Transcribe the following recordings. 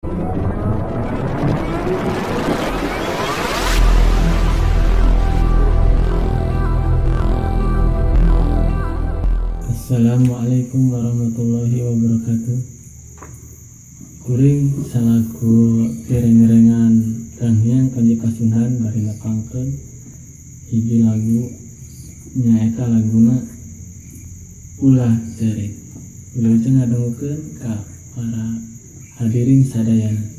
Assalamualaikum warahmatullahi wabarakatuh. Kuring salaku kireng-kirengan tanghiang kanji Pasunhan bari nepangkeun hiji lagu nyaeta laguna ulah cerik. Wilujeng ngadengkeun ka para hadirin sadayana.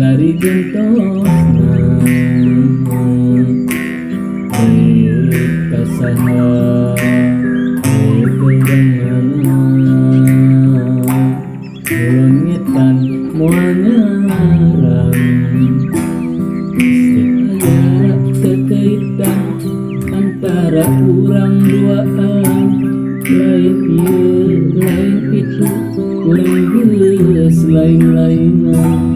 Lari gentosna kasaha keurangana ulungitan moal ngarang aya kekaitan antara urang duaan lain ieu lain itu urang geus lain-lainan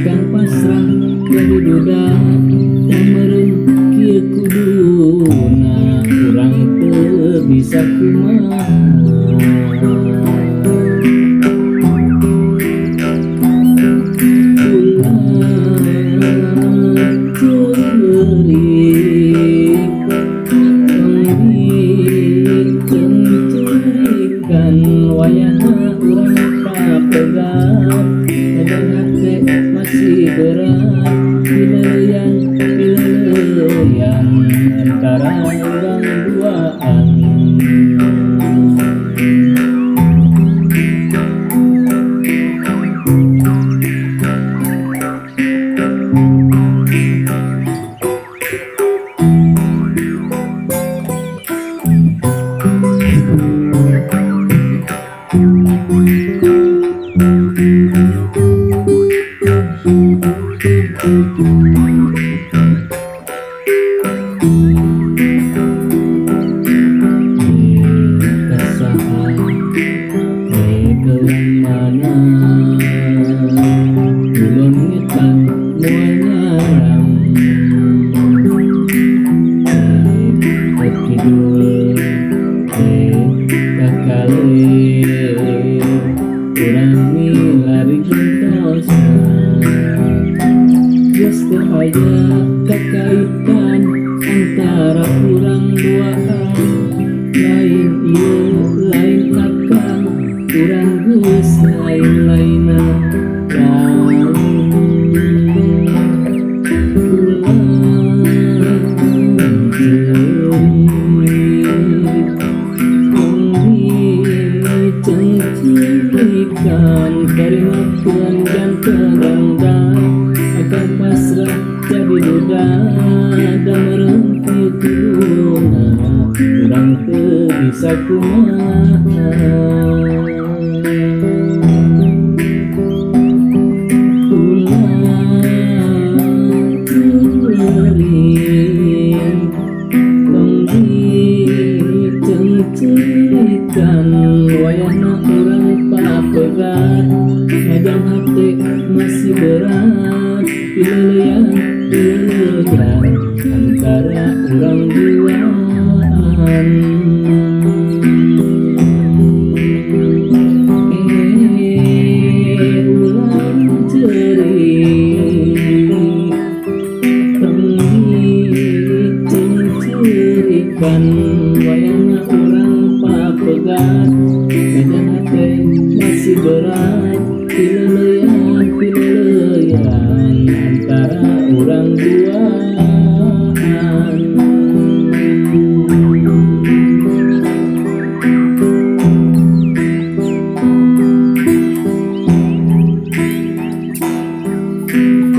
akan pasrah jadi duda dan merengki kuduna kurang teu bisa kumaha. Wayahna urang kapegat kadang hate masih berat pileuyan antara urang duaan. Kekaitan antara urang duaan lain ieu lain akan urang geus lain-lainan cengcerikan karimakeun janten rangda akan pasrah jadi duda dan merengki kuduna urang teu bisa kumaha. Wayahna urang papegat kadang hate masih berat pileuyan antara urang duaan. Ulah cerik cengcerikan wayahna urang papegat kadang hate masih berat pileuyan antara urang duaan. Thank